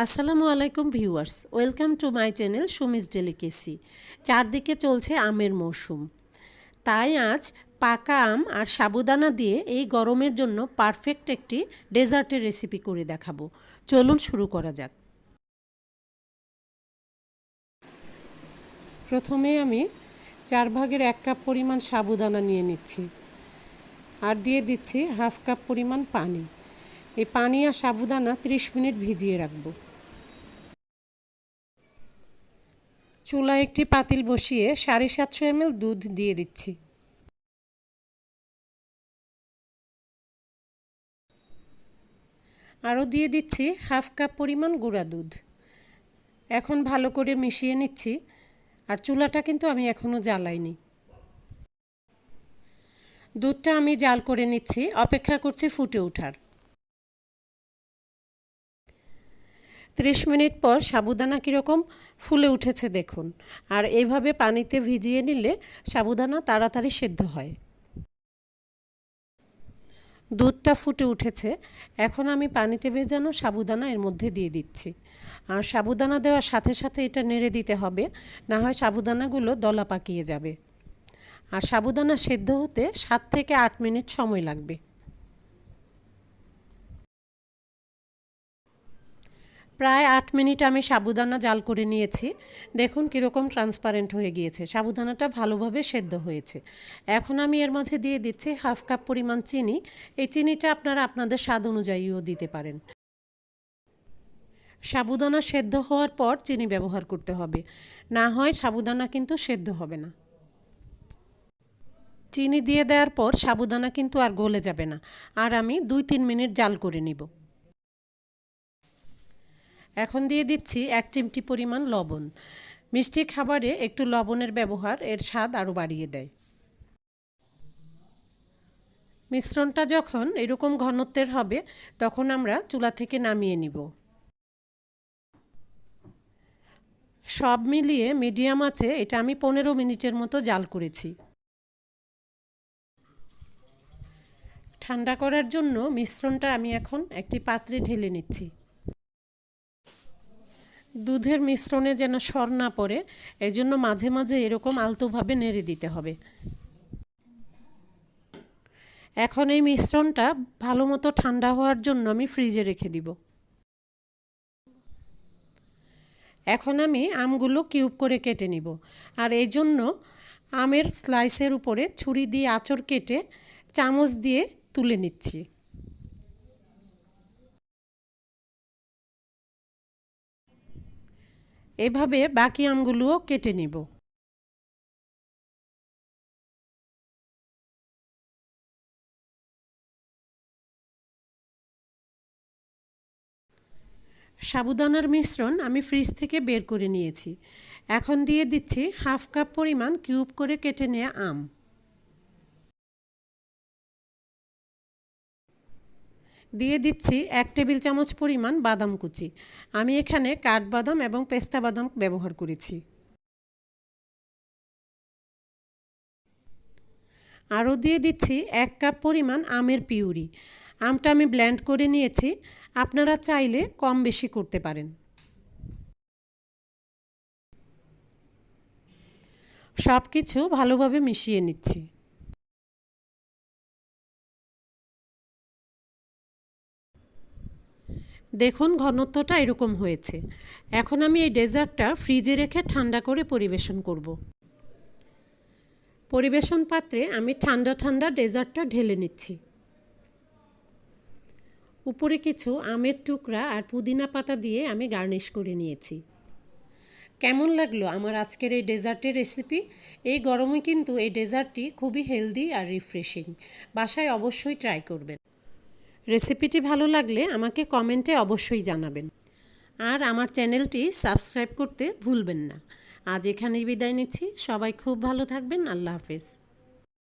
আসসালামু আলাইকুম viewers, welcome to my channel Sumi's delicacy. চারদিকে চলছে আমের মৌসুম, তাই আজ পাকা আম আর সাবুদানা দিয়ে এই গরমের জন্য পারফেক্ট একটি ডেজার্টের রেসিপি করে দেখাবো। চলুন শুরু করা যাক। প্রথমে আমি 4/1 কাপ পরিমাণ সাবুদানা নিয়ে নিচ্ছি আর দিয়ে দিচ্ছি হাফ কাপ পরিমাণ পানি। এই পানি আর সাবুদানা 30 মিনিট ভিজিয়ে রাখবো। চুলায় একটি পাতিল বসিয়ে 750 ml দুধ দিয়ে দিচ্ছি। আরও দিয়ে দিচ্ছি হাফ কাপ পরিমাণ গুঁড়া দুধ। এখন ভালো করে মিশিয়ে নিচ্ছি, আর চুলাটা কিন্তু আমি এখনও জ্বালাইনি। দুধটা আমি জাল করে নিচ্ছি, অপেক্ষা করছি ফুটে ওঠার। 30 মিনিট পর সাবুদানা কীরকম ফুলে উঠেছে দেখুন। আর এইভাবে পানিতে ভিজিয়ে নিলে সাবুদানা তাড়াতাড়ি সেদ্ধ হয়। দুধটা ফুটে উঠেছে, এখন আমি পানিতে ভেজানো সাবুদানা এর মধ্যে দিয়ে দিচ্ছি। আর সাবুদানা দেওয়ার সাথে সাথে এটা নেড়ে দিতে হবে, না হয় সাবুদানাগুলো দলা পাকিয়ে যাবে। আর সাবুদানা সেদ্ধ হতে 7 থেকে 8 মিনিট সময় লাগবে। প্রায় 8 মিনিট আমি সাবুদানা জাল করে নিয়েছি। দেখুন কীরকম ট্রান্সপারেন্ট হয়ে গিয়েছে, সাবুদানাটা ভালোভাবে সেদ্ধ হয়েছে। এখন আমি এর মাঝে দিয়ে দিচ্ছি হাফ কাপ পরিমাণ চিনি। এই চিনিটা আপনারা আপনাদের স্বাদ অনুযায়ীও দিতে পারেন। সাবুদানা সেদ্ধ হওয়ার পর চিনি ব্যবহার করতে হবে, না হয় সাবুদানা কিন্তু সেদ্ধ হবে না। চিনি দিয়ে দেওয়ার পর সাবুদানা কিন্তু আর গলে যাবে না, আর আমি 2-3 মিনিট জাল করে নিব। এখন দিয়ে দিচ্ছি 1 চিমটি পরিমাণ লবণ। মিষ্টি খাবারে একটু লবণের ব্যবহার এর স্বাদ আরও বাড়িয়ে দেয়। মিশ্রণটা যখন এরকম ঘনত্বের হবে তখন আমরা চুলা থেকে নামিয়ে নিব। সব মিলিয়ে মিডিয়াম আঁচে এটা আমি 15 মিনিটের মতো জাল করেছি। ঠান্ডা করার জন্য মিশ্রণটা আমি এখন একটি পাত্রে ঢেলে নিচ্ছি। দুধের মিশ্রণে যেন সর না পড়ে, এজন্য মাঝে মাঝে এরকম আলতোভাবে নেড়ে দিতে হবে। এখন এই মিশ্রণটা ভালো মতো ঠান্ডা হওয়ার জন্য আমি ফ্রিজে রেখে দিব। এখন আমি আমগুলো কিউব করে কেটে নিব, আর এই জন্য আমের স্লাইসের উপরে ছুরি দিয়ে আঁচড় কেটে চামচ দিয়ে তুলে নিচ্ছি। এভাবে বাকি আমগুলোও কেটে নিব। সাবুদানার মিশ্রণ আমি ফ্রিজ থেকে বের করে নিয়েছি। এখন দিয়ে দিচ্ছি হাফ কাপ পরিমাণ কিউব করে কেটে নেওয়া আম। দিয়ে দিচ্ছি 1 টেবিল চামচ পরিমাণ বাদাম কুচি। আমি এখানে কাঠবাদাম এবং পেস্তা বাদাম ব্যবহার করেছি। আরও দিয়ে দিচ্ছি 1 কাপ পরিমাণ আমের পিউরি। আমটা আমি ব্লেন্ড করে নিয়েছি, আপনারা চাইলে কম বেশি করতে পারেন। সব কিছু ভালোভাবে মিশিয়ে নিচ্ছি। দেখুন ঘনত্বটা এরকম হয়েছে। এখন আমি এই ডেজার্টটা ফ্রিজে রেখে ঠান্ডা করে পরিবেশন করব। পরিবেশন পাত্রে আমি ঠান্ডা ঠান্ডা ডেজার্টটা ঢেলে নিচ্ছি। উপরে কিছু আমের টুকরা আর পুদিনা পাতা দিয়ে আমি গার্নিশ করে নিয়েছি। কেমন লাগলো আমার আজকের এই ডেজার্টের রেসিপি? এই গরমে কিন্তু এই ডেজার্টটি খুবই হেলদি আর রিফ্রেশিং। বাসায় অবশ্যই ট্রাই করবেন। রেসিপিটি ভালো লাগলে আমাকে কমেন্টে অবশ্যই জানাবেন, আর আমার চ্যানেলটি সাবস্ক্রাইব করতে ভুলবেন না। আজ এখানেই বিদায় নিচ্ছি। সবাই খুব ভালো থাকবেন। আল্লাহ হাফেজ।